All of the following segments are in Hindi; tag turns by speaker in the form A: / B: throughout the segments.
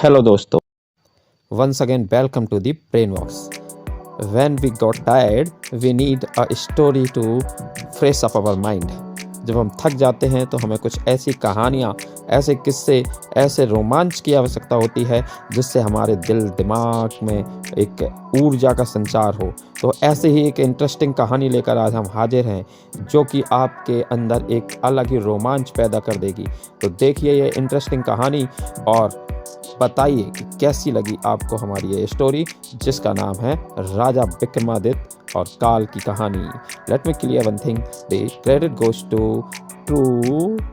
A: Hello दोस्तों, once again welcome to the Brainbox. When we got tired, we need a story to fresh up our mind. जब हम थक जाते हैं तो हमें कुछ ऐसी कहानियाँ, ऐसे किस्से, ऐसे रोमांच की आवश्यकता होती है जिससे हमारे दिल दिमाग में एक ऊर्जा का संचार हो। तो ऐसे ही एक इंटरेस्टिंग कहानी लेकर आज हम हाजिर हैं जो कि आपके अंदर एक अलग ही रोमांच पैदा कर देगी। तो देखिए ये इंटरेस्टिंग कहानी और बताइए कि कैसी लगी आपको हमारी ये स्टोरी जिसका नाम है राजा विक्रमादित्य और काल की कहानी। Let me clear one thing, the credit goes to true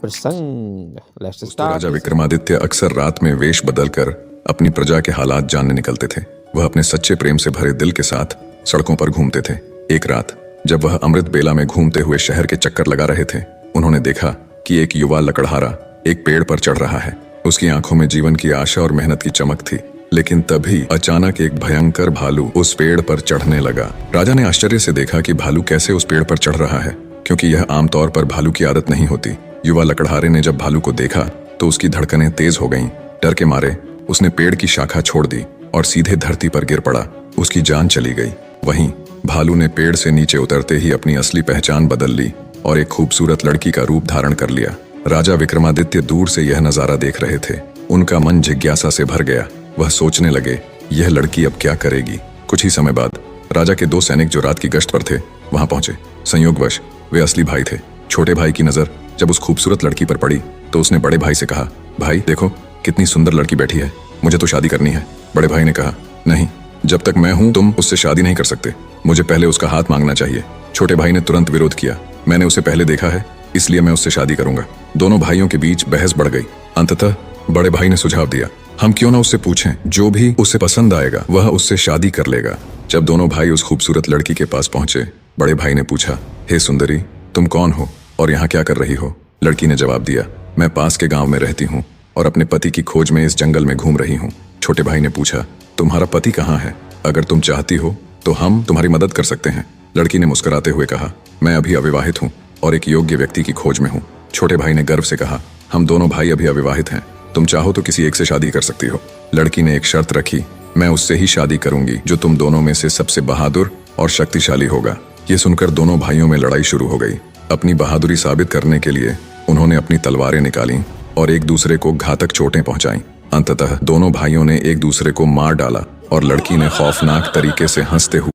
A: प्रसंग। Let's start.
B: राजा विक्रमादित्य अक्सर रात में वेश बदलकर अपनी प्रजा के हालात जानने निकलते थे। वह अपने सच्चे प्रेम से भरे दिल के साथ सड़कों पर घूमते थे। एक रात जब वह अमृत बेला में घूमते हुए शहर के चक्कर लगा रहे थे, उन्होंने देखा कि एक युवा लकड़हारा एक पेड़ पर चढ़ रहा है। उसकी आंखों में जीवन की आशा और मेहनत की चमक थी। लेकिन तभी अचानक एक भयंकर भालू उस पेड़ पर चढ़ने लगा। राजा ने आश्चर्य से देखा कि भालू कैसे उस पेड़ पर चढ़ रहा है, क्योंकि यह आमतौर पर भालू की आदत नहीं होती। युवा लकड़हारे ने जब भालू को देखा तो उसकी धड़कनें तेज हो गईं। डर के मारे उसने पेड़ की शाखा छोड़ दी और सीधे धरती पर गिर पड़ा। उसकी जान चली गई। वहीं भालू ने पेड़ से नीचे उतरते ही अपनी असली पहचान बदल ली और एक खूबसूरत लड़की का रूप धारण कर लिया। राजा विक्रमादित्य दूर से यह नजारा देख रहे थे। उनका मन जिज्ञासा से भर गया। वह सोचने लगे, यह लड़की अब क्या करेगी। कुछ ही समय बाद राजा के 2 सैनिक जो रात की गश्त पर थे वहां पहुंचे। संयोगवश वे असली भाई थे। छोटे भाई की नजर जब उस खूबसूरत लड़की पर पड़ी तो उसने बड़े भाई से कहा, भाई देखो कितनी सुंदर लड़की बैठी है, मुझे तो शादी करनी है। बड़े भाई ने कहा, नहीं, जब तक मैं हूं तुम उससे शादी नहीं कर सकते, मुझे पहले उसका हाथ मांगना चाहिए। छोटे भाई ने तुरंत विरोध किया, मैंने उसे पहले देखा है, इसलिए मैं उससे शादी करूंगा। दोनों भाइयों के बीच बहस बढ़ गई। अंततः बड़े भाई ने सुझाव दिया, हम क्यों ना उससे पूछें, जो भी उसे पसंद आएगा वह उससे शादी कर लेगा। जब दोनों भाई उस खूबसूरत लड़की के पास पहुंचे, बड़े भाई ने पूछा, हे सुंदरी, तुम कौन हो और यहाँ क्या कर रही हो। लड़की ने जवाब दिया, मैं पास के गांव में रहती हूँ और अपने पति की खोज में इस जंगल में घूम रही हूँ। छोटे भाई ने पूछा, तुम्हारा पति कहाँ है, अगर तुम चाहती हो तो हम तुम्हारी मदद कर सकते हैं। लड़की ने मुस्कुराते हुए कहा, मैं अभी अविवाहित हूँ और एक योग्य व्यक्ति की खोज में हूँ। छोटे भाई ने गर्व से कहा, हम दोनों भाई अभी अविवाहित हैं, तुम चाहो तो किसी एक से शादी कर सकती हो। लड़की ने एक शर्त रखी, मैं उससे ही शादी करूंगी जो तुम दोनों में से सबसे बहादुर और शक्तिशाली होगा। ये सुनकर दोनों भाइयों में लड़ाई शुरू हो गई। अपनी बहादुरी साबित करने के लिए उन्होंने अपनी तलवारें निकाली और एक दूसरे को घातक चोटें पहुंचाईं। अंततः दोनों भाइयों ने एक दूसरे को मार डाला और लड़की ने खौफनाक तरीके से हंसते हुए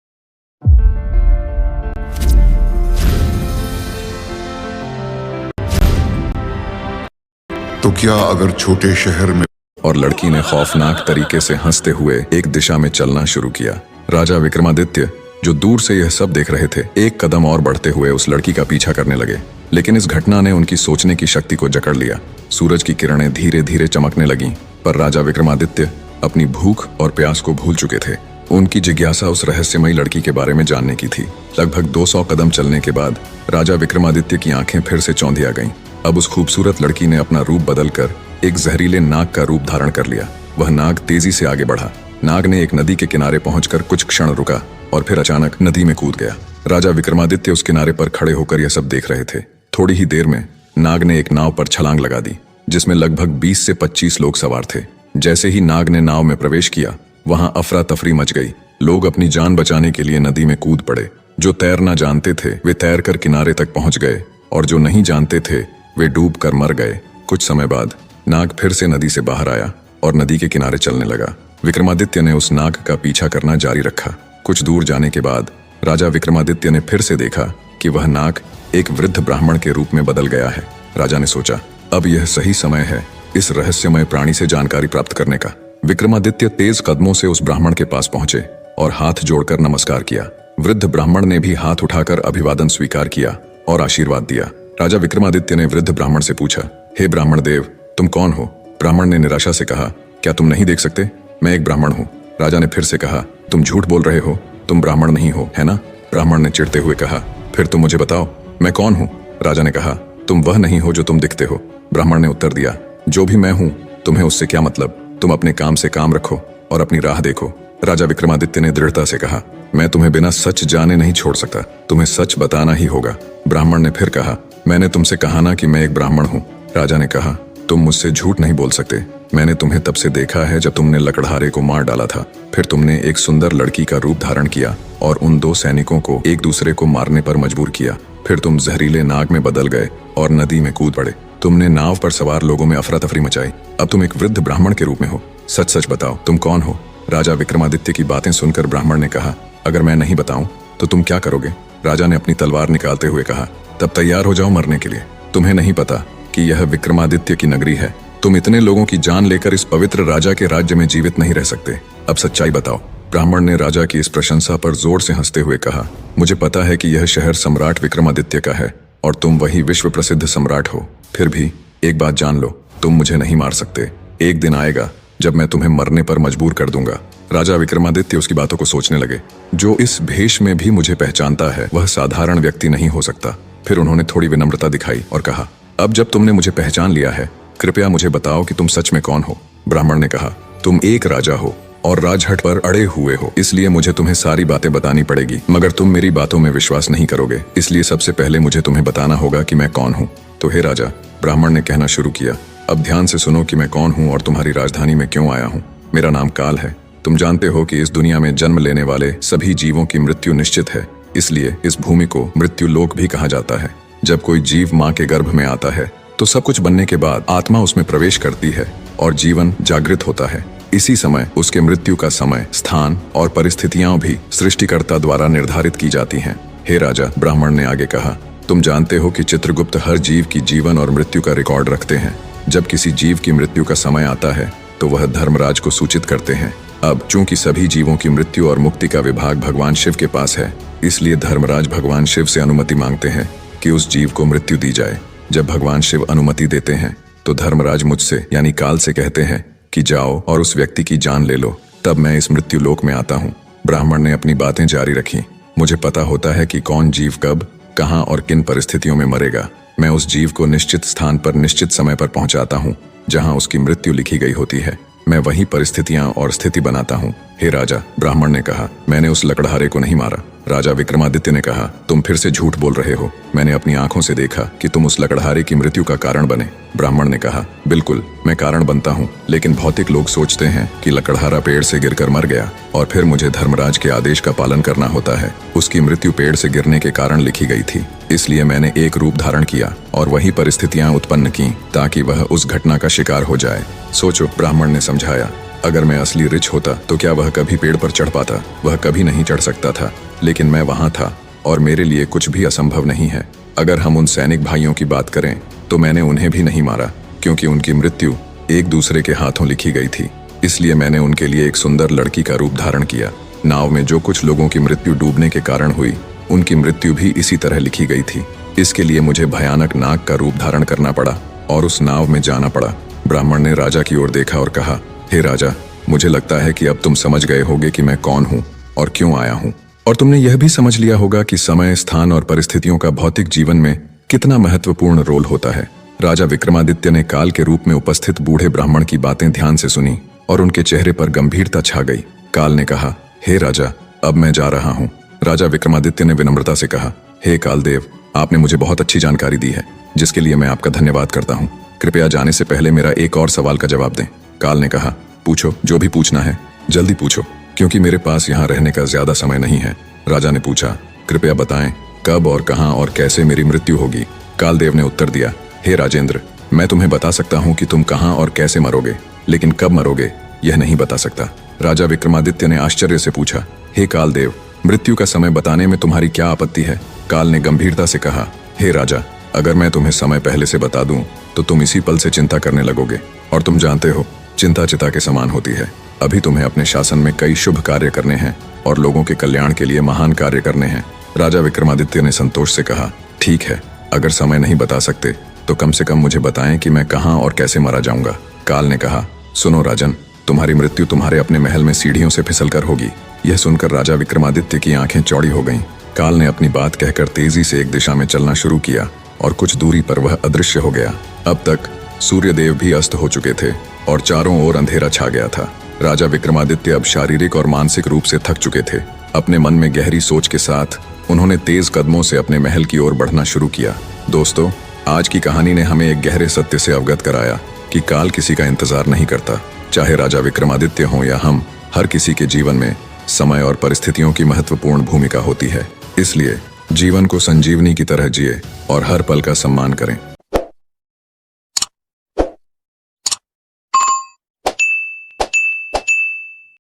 C: तो क्या अगर छोटे शहर में
B: और लड़की ने खौफनाक तरीके से हंसते हुए एक दिशा में चलना शुरू किया। राजा विक्रमादित्य जो दूर से यह सब देख रहे थे, एक कदम और बढ़ते हुए उस लड़की का पीछा करने लगे। लेकिन इस घटना ने उनकी सोचने की शक्ति को जकड़ लिया। सूरज की किरणें धीरे धीरे चमकने लगीं, पर राजा विक्रमादित्य अपनी भूख और प्यास को भूल चुके थे। उनकी जिज्ञासा उस रहस्यमयी लड़की के बारे में जानने की थी। लगभग 200 कदम चलने के बाद राजा विक्रमादित्य की आंखें फिर से चौंधिया गईं। अब उस खूबसूरत लड़की ने अपना रूप बदलकर एक जहरीले नाग का रूप धारण कर लिया। वह नाग तेजी से आगे बढ़ा। नाग ने एक नदी के किनारे पहुंचकर कुछ क्षण रुका और फिर अचानक नदी में कूद गया। राजा विक्रमादित्य उस किनारे पर खड़े होकर यह सब देख रहे थे। थोड़ी ही देर में नाग ने एक नाव पर छलांग लगा दी जिसमें लगभग 20 से 25 लोग सवार थे। जैसे ही नाग ने नाव में प्रवेश किया, वहां अफरा तफरी मच गई। लोग अपनी जान बचाने के लिए नदी में कूद पड़े। जो तैरना जानते थे वे तैरकर किनारे तक पहुंच गए और जो नहीं जानते थे वे डूब कर मर गए। कुछ समय बाद नाग फिर से नदी से बाहर आया और नदी के किनारे चलने लगा। विक्रमादित्य ने उस नाग का पीछा करना जारी रखा। कुछ दूर जाने के बाद राजा विक्रमादित्य ने फिर से देखा कि वह नाग एक वृद्ध ब्राह्मण के रूप में बदल गया है। राजा ने सोचा, अब यह सही समय है इस रहस्यमय प्राणी से जानकारी प्राप्त करने का। विक्रमादित्य तेज कदमों से उस ब्राह्मण के पास पहुंचे और हाथ जोड़कर नमस्कार किया। वृद्ध ब्राह्मण ने भी हाथ उठाकर अभिवादन स्वीकार किया और आशीर्वाद दिया। राजा विक्रमादित्य ने वृद्ध ब्राह्मण से पूछा, हे ब्राह्मण देव, तुम कौन हो। ब्राह्मण ने निराशा से कहा, क्या तुम नहीं देख सकते, मैं एक ब्राह्मण हूँ। राजा ने फिर से कहा, तुम झूठ बोल रहे हो, तुम ब्राह्मण नहीं हो, है ना। ब्राह्मण ने चिढ़ते हुए कहा, फिर तुम मुझे बताओ मैं कौन हूँ। राजा ने कहा, तुम वह नहीं हो जो तुम दिखते हो। ब्राह्मण ने उत्तर दिया, जो भी मैं हूँ तुम्हें उससे क्या मतलब, तुम अपने काम से काम रखो और अपनी राह देखो। राजा विक्रमादित्य ने दृढ़ता से कहा, मैं तुम्हें बिना सच जाने नहीं छोड़ सकता, तुम्हें सच बताना ही होगा। ब्राह्मण ने फिर कहा, मैंने तुमसे कहा ना कि मैं एक ब्राह्मण हूँ। राजा ने कहा, तुम मुझसे झूठ नहीं बोल सकते, मैंने तुम्हें तब से देखा है जब तुमने लकड़हारे को मार डाला था। फिर तुमने एक सुंदर लड़की का रूप धारण किया और उन 2 सैनिकों को एक दूसरे को मारने पर मजबूर किया। फिर तुम जहरीले नाग में बदल गए और नदी में कूद पड़े। तुमने नाव पर सवार लोगों में अफरा तफरी मचाई। अब तुम एक वृद्ध ब्राह्मण के रूप में हो। सच सच बताओ, तुम कौन हो? राजा विक्रमादित्य की बातें सुनकर ब्राह्मण ने कहा, अगर मैं नहीं बताऊं तो तुम क्या करोगे? राजा ने अपनी तलवार निकालते हुए कहा, तब तैयार हो जाओ मरने के लिए। तुम्हें नहीं पता कि यह विक्रमादित्य की नगरी है। तुम इतने लोगों की जान लेकर इस पवित्र राजा के राज्य में जीवित नहीं रह सकते। अब सच्चाई बताओ। ब्राह्मण ने राजा की इस प्रशंसा पर जोर से हंसते हुए कहा, मुझे पता है कि यह शहर सम्राट विक्रमादित्य का है और तुम वही विश्व प्रसिद्ध सम्राट हो। फिर भी एक बात जान लो, तुम मुझे नहीं मार सकते। एक दिन आएगा जब मैं तुम्हें मरने पर मजबूर कर दूंगा। राजा विक्रमादित्य उसकी बातों को सोचने लगे। जो इस भेष में भी मुझे पहचानता है वह साधारण व्यक्ति नहीं हो सकता। फिर उन्होंने थोड़ी विनम्रता दिखाई और कहा, अब जब तुमने मुझे पहचान लिया है, कृपया मुझे बताओ कि तुम सच में कौन हो। ब्राह्मण ने कहा, तुम एक राजा हो और राजहट पर अड़े हुए हो, इसलिए मुझे तुम्हें सारी बातें बतानी पड़ेगी। मगर तुम मेरी बातों में विश्वास नहीं करोगे, इसलिए सबसे पहले मुझे तुम्हें बताना होगा कि मैं कौन हूँ। तो हे राजा, ब्राह्मण ने कहना शुरू किया, अब ध्यान से सुनो कि मैं कौन हूँ और तुम्हारी राजधानी में क्यों आया हूँ। मेरा नाम काल है। तुम जानते हो कि इस दुनिया में जन्म लेने वाले सभी जीवों की मृत्यु निश्चित है, इसलिए इस भूमि को मृत्यु लोक भी कहा जाता है। जब कोई जीव माँ के गर्भ में आता है तो सब कुछ बनने के बाद आत्मा उसमें प्रवेश करती है और जीवन जागृत होता है। इसी समय उसके मृत्यु का समय, स्थान और परिस्थितियां भी सृष्टिकर्ता द्वारा निर्धारित की जाती हैं। हे राजा, ब्राह्मण ने आगे कहा, तुम जानते हो कि चित्रगुप्त हर जीव की जीवन और मृत्यु का रिकॉर्ड रखते हैं। जब किसी जीव की मृत्यु का समय आता है तो वह धर्मराज को सूचित करते हैं। अब चूंकि सभी जीवों की मृत्यु और मुक्ति का विभाग भगवान शिव के पास है, इसलिए धर्मराज भगवान शिव से अनुमति मांगते हैं कि उस जीव को मृत्यु दी जाए। जब भगवान शिव अनुमति देते हैं तो धर्मराज मुझसे यानी काल से कहते हैं कि जाओ और उस व्यक्ति की जान ले लो। तब मैं इस मृत्यु लोक में आता हूँ। ब्राह्मण ने अपनी बातें जारी रखी। मुझे पता होता है कि कौन जीव कब, कहाँ और किन परिस्थितियों में मरेगा। मैं उस जीव को निश्चित स्थान पर निश्चित समय पर पहुंचाता हूँ जहाँ उसकी मृत्यु लिखी गई होती है। मैं वही परिस्थितियां और स्थिति बनाता हूँ। हे राजा, ब्राह्मण ने कहा, मैंने उस लकड़हारे को नहीं मारा। राजा विक्रमादित्य ने कहा, तुम फिर से झूठ बोल रहे हो। मैंने अपनी आंखों से देखा कि तुम उस लकड़हारे की मृत्यु का कारण बने। ब्राह्मण ने कहा, बिल्कुल मैं कारण बनता हूँ, लेकिन भौतिक लोग सोचते हैं कि लकड़हारा पेड़ से गिरकर मर गया और फिर मुझे धर्मराज के आदेश का पालन करना होता है। उसकी मृत्यु पेड़ से गिरने के कारण लिखी गई थी, इसलिए मैंने एक रूप धारण किया और वही परिस्थितियां उत्पन्न की ताकि वह उस घटना का शिकार हो जाए। सोचो, ब्राह्मण ने समझाया, अगर मैं असली रिच होता तो क्या वह कभी पेड़ पर चढ़ पाता? वह कभी नहीं चढ़ सकता था, लेकिन मैं वहां था और मेरे लिए कुछ भी असंभव नहीं है। अगर हम उन सैनिक भाइयों की बात करें तो मैंने उन्हें भी नहीं मारा, क्योंकि उनकी मृत्यु एक दूसरे के हाथों लिखी गई थी। इसलिए मैंने उनके लिए एक सुंदर लड़की का रूप धारण किया। नाव में जो कुछ लोगों की मृत्यु डूबने के कारण हुई, उनकी मृत्यु भी इसी तरह लिखी गई थी। इसके लिए मुझे भयानक नाग का रूप धारण करना पड़ा और उस नाव में जाना पड़ा। ब्राह्मण ने राजा की ओर देखा और कहा, हे राजा, मुझे लगता है कि अब तुम समझ गए होगे कि मैं कौन हूँ और क्यों आया हूँ, और तुमने यह भी समझ लिया होगा कि समय, स्थान और परिस्थितियों का भौतिक जीवन में कितना महत्वपूर्ण रोल होता है। राजा विक्रमादित्य ने काल के रूप में उपस्थित बूढ़े ब्राह्मण की बातें ध्यान से सुनी और उनके चेहरे पर गंभीरता छा गई। काल ने कहा, हे राजा, अब मैं जा रहा हूँ। राजा विक्रमादित्य ने विनम्रता से कहा, हे कालदेव, आपने मुझे बहुत अच्छी जानकारी दी है, जिसके लिए मैं आपका धन्यवाद करता हूँ। कृपया जाने से पहले मेरा एक और सवाल का जवाब दें। काल ने कहा, पूछो, जो भी पूछना है जल्दी पूछो, क्योंकि मेरे पास यहाँ रहने का ज्यादा समय नहीं है। राजा ने पूछा, कृपया बताएं कब और कहाँ और कैसे मेरी मृत्यु होगी। कालदेव ने उत्तर दिया, हे राजेंद्र, मैं तुम्हें बता सकता हूँ कि तुम कहाँ और कैसे मरोगे, लेकिन कब मरोगे यह नहीं बता सकता। राजा विक्रमादित्य ने आश्चर्य से पूछा, हे कालदेव, मृत्यु का समय बताने में तुम्हारी क्या आपत्ति है? काल ने गंभीरता से कहा, हे राजा, अगर मैं तुम्हें समय पहले से बता दूं तो तुम इसी पल से चिंता करने लगोगे, और तुम जानते हो चिंता चिता के समान होती है। अभी तुम्हें अपने शासन में कई शुभ कार्य करने हैं और लोगों के कल्याण के लिए महान कार्य करने हैं। राजा विक्रमादित्य ने संतोष से कहा, ठीक है, अगर समय नहीं बता सकते तो कम से कम मुझे बताएं कि मैं कहाँ और कैसे मारा जाऊंगा। काल ने कहा, सुनो राजन, तुम्हारी मृत्यु तुम्हारे अपने महल में सीढ़ियों से फिसलकर होगी। यह सुनकर राजा विक्रमादित्य की आंखें चौड़ी हो गईं। काल ने अपनी बात कहकर तेजी से एक दिशा में चलना शुरू किया और कुछ दूरी पर वह अदृश्य हो गया। अब तक सूर्यदेव भी अस्त हो चुके थे और चारों ओर अंधेरा छा गया था। राजा विक्रमादित्य अब शारीरिक और मानसिक रूप से थक चुके थे। अपने मन में गहरी सोच के साथ उन्होंने तेज कदमों से अपने महल की ओर बढ़ना शुरू किया। दोस्तों, आज की कहानी ने हमें एक गहरे सत्य से अवगत कराया कि काल किसी का इंतजार नहीं करता। चाहे राजा विक्रमादित्य हो या हम, हर किसी के जीवन में समय और परिस्थितियों की महत्वपूर्ण भूमिका होती है। इसलिए जीवन को संजीवनी की तरह जिए और हर पल का सम्मान करें।